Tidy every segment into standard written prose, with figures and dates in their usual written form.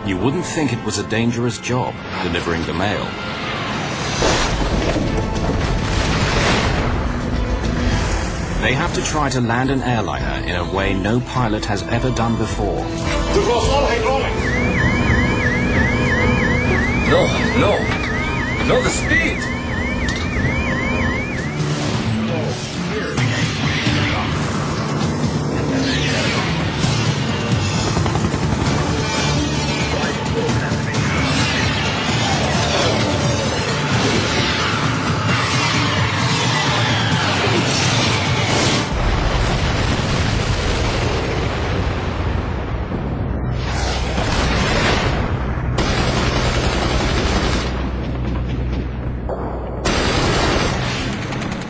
You wouldn't think it was a dangerous job, delivering the mail. They have to try to land an airliner in a way no pilot has ever done before. We've lost all hydraulics. No, the speed!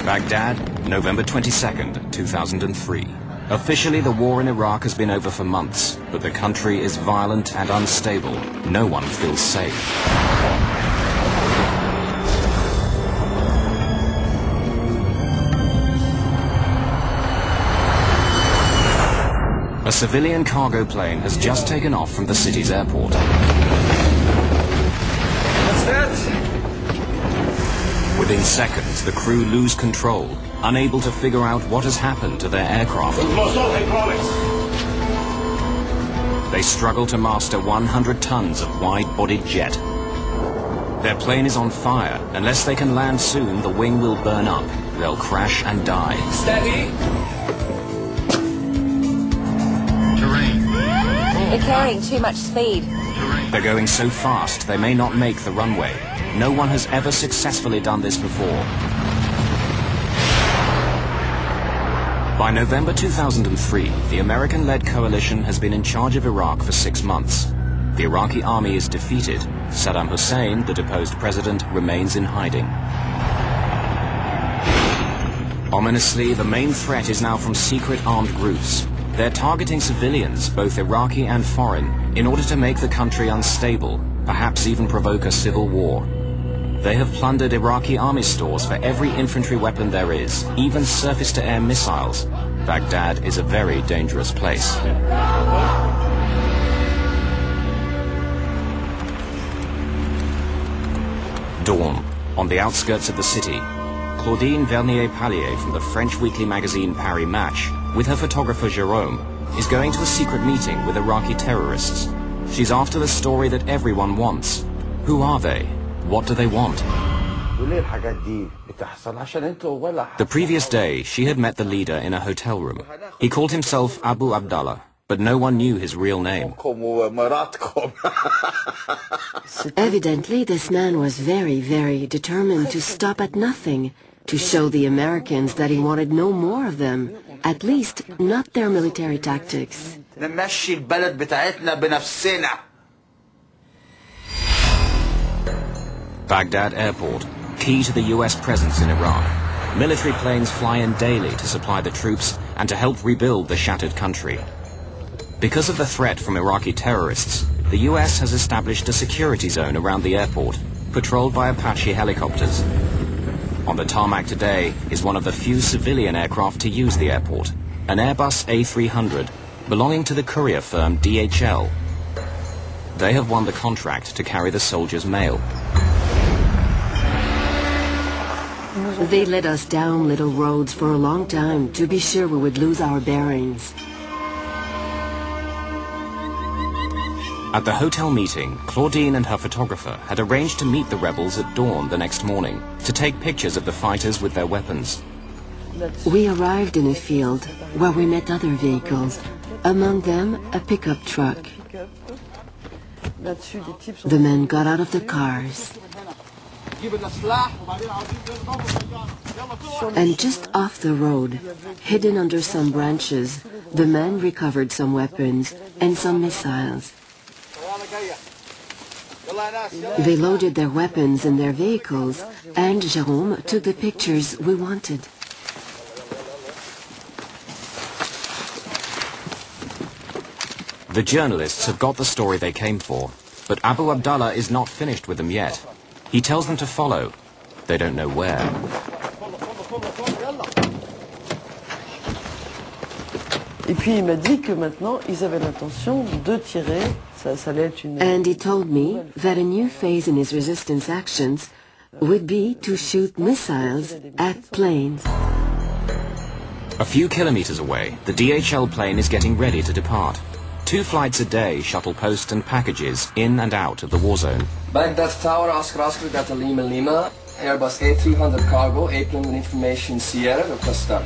Baghdad, November 22nd, 2003. Officially, the war in Iraq has been over for months, but the country is violent and unstable. No one feels safe. A civilian cargo plane has just taken off from the city's airport. What's that? Within seconds, the crew lose control, unable to figure out what has happened to their aircraft. We've lost all hydraulics. They struggle to master 100 tons of wide-bodied jet. Their plane is on fire. Unless they can land soon, the wing will burn up. They'll crash and die. Steady! They're carrying too much speed. They're going so fast, they may not make the runway. No one has ever successfully done this before. By November 2003, the American-led coalition has been in charge of Iraq for 6 months. The Iraqi army is defeated. Saddam Hussein, the deposed president, remains in hiding. Ominously, the main threat is now from secret armed groups. They're targeting civilians, both Iraqi and foreign, in order to make the country unstable, perhaps even provoke a civil war. They have plundered Iraqi army stores for every infantry weapon there is, even surface-to-air missiles. Baghdad is a very dangerous place. Dawn, on the outskirts of the city. Claudine Vernier-Pallier from the French weekly magazine Paris Match, with her photographer Jérôme, is going to a secret meeting with Iraqi terrorists. She's after the story that everyone wants. Who are they? What do they want? The previous day, she had met the leader in a hotel room. He called himself Abu Abdallah, but no one knew his real name. Evidently, this man was very, very determined to stop at nothing, to show the Americans that he wanted no more of them, at least not their military tactics. Baghdad Airport, key to the US presence in Iraq. Military planes fly in daily to supply the troops and to help rebuild the shattered country. Because of the threat from Iraqi terrorists, the US has established a security zone around the airport, patrolled by Apache helicopters. On the tarmac today is one of the few civilian aircraft to use the airport, an Airbus A300, belonging to the courier firm DHL. They have won the contract to carry the soldiers' mail. They led us down little roads for a long time to be sure we would lose our bearings. At the hotel meeting, Claudine and her photographer had arranged to meet the rebels at dawn the next morning to take pictures of the fighters with their weapons. We arrived in a field where we met other vehicles, among them a pickup truck. The men got out of the cars. And just off the road, hidden under some branches, the men recovered some weapons and some missiles. They loaded their weapons in their vehicles, and Jérôme took the pictures we wanted. The journalists have got the story they came for, but Abu Abdallah is not finished with them yet. He tells them to follow. They don't know where. Et puis il m'a dit que maintenant ils avaient l'intention de tirer And he told me that a new phase in his resistance actions would be to shoot missiles at planes. A few kilometers away, the DHL plane is getting ready to depart. 2 flights a day shuttle post and packages in and out of the war zone. Baghdad Tower, Oscar Delta Lima Lima, Airbus A300 cargo, Apron Information Sierra, requested.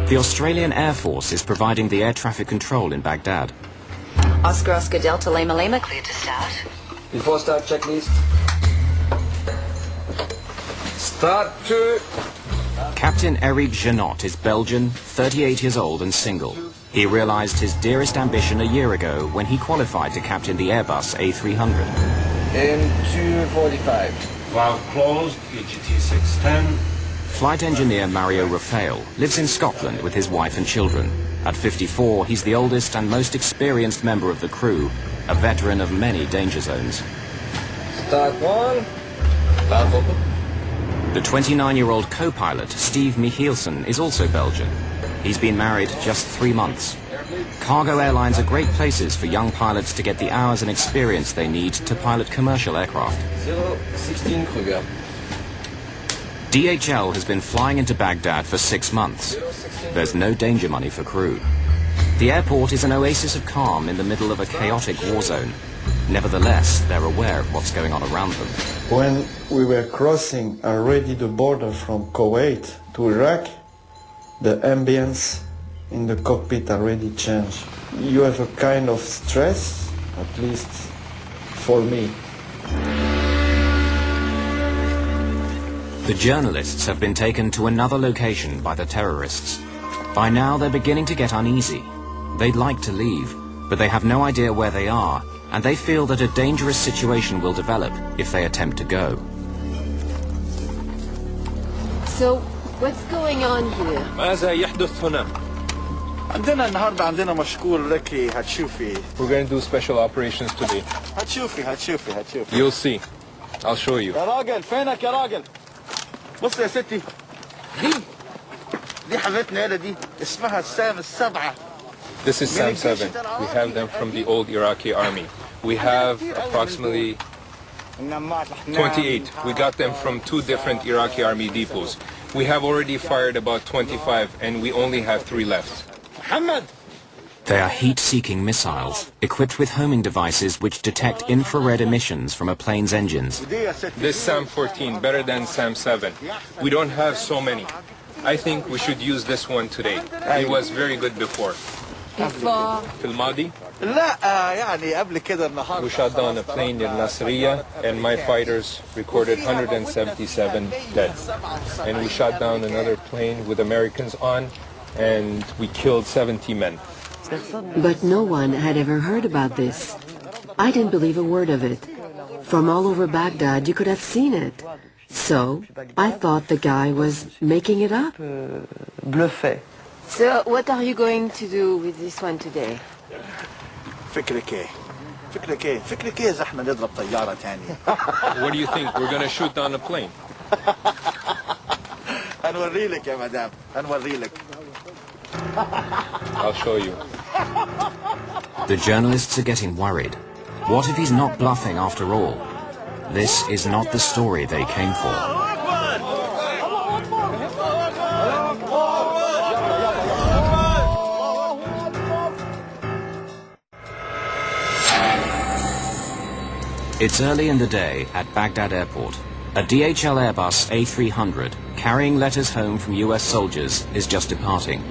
The Australian Air Force is providing the air traffic control in Baghdad. Oscar Delta Lima Lima, cleared to start. Before start, checklist. Start 2. Captain Eric Janot is Belgian, 38 years old and single. He realized his dearest ambition a year ago when he qualified to captain the Airbus A300. In 2:45. Valve closed, EGT 610. Flight engineer Mario Rafael lives in Scotland with his wife and children. At 54, he's the oldest and most experienced member of the crew, a veteran of many danger zones. Start 1. Valve open. The 29-year-old co-pilot, Steve Michielsen, is also Belgian. He's been married just 3 months. Cargo airlines are great places for young pilots to get the hours and experience they need to pilot commercial aircraft. 016 Kruger. DHL has been flying into Baghdad for 6 months. There's no danger money for crew. The airport is an oasis of calm in the middle of a chaotic war zone. Nevertheless, they're aware of what's going on around them. When we were crossing already the border from Kuwait to Iraq, the ambience in the cockpit already changed. You have a kind of stress, at least for me. The journalists have been taken to another location by the terrorists. By now, they're beginning to get uneasy. They'd like to leave, but they have no idea where they are, and they feel that a dangerous situation will develop if they attempt to go. So, what's going on here? ماذا يحدث هنا؟ عندنا النهارده عندنا مشكور لكي هتشوفي. We're going to do special operations today. هتشوفي. You'll see. I'll show you. يا راجل فينك يا راجل؟ بص يا ستي. دي حبيبتنا هنا دي اسمها السام السبعة. This is SAM 7. We have them from the old Iraqi army. We have approximately 28. We got them from 2 different Iraqi army depots. We have already fired about 25 and we only have 3 left. They are heat-seeking missiles, equipped with homing devices which detect infrared emissions from a plane's engines. This SAM 14, better than SAM 7. We don't have so many. I think we should use this one today. It was very good before. في الماضي we shot down a plane in Nasiriyah and my fighters recorded 177 dead. And we shot down another plane with Americans on and we killed 70 men. But no one had ever heard about this. I didn't believe a word of it. From all over Baghdad, you could have seen it. So, I thought the guy was making it up. So, what are you going to do with this one today? فكرك ايه إذا احنا نضرب طيارة تانية. What do you think? We're going to shoot down a plane. هنوري لك يا مدام هنوري لك. I'll show you. The journalists are getting worried. What if he's not bluffing after all? This is not the story they came for. It's early in the day at Baghdad Airport. A DHL Airbus A300, carrying letters home from US soldiers, is just departing.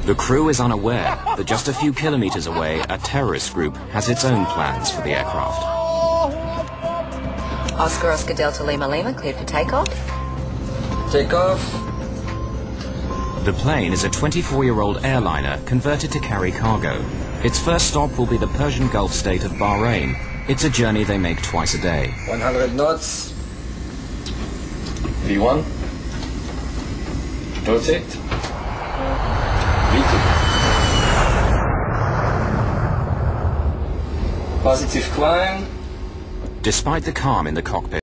The crew is unaware that just a few kilometers away, a terrorist group has its own plans for the aircraft. Oscar Delta Lima Lima, cleared for takeoff. Take off. The plane is a 24-year-old airliner converted to carry cargo. Its first stop will be the Persian Gulf state of Bahrain. It's a journey they make twice a day. 100 knots. V1. Rotate. V2. Positive climb. Despite the calm in the cockpit,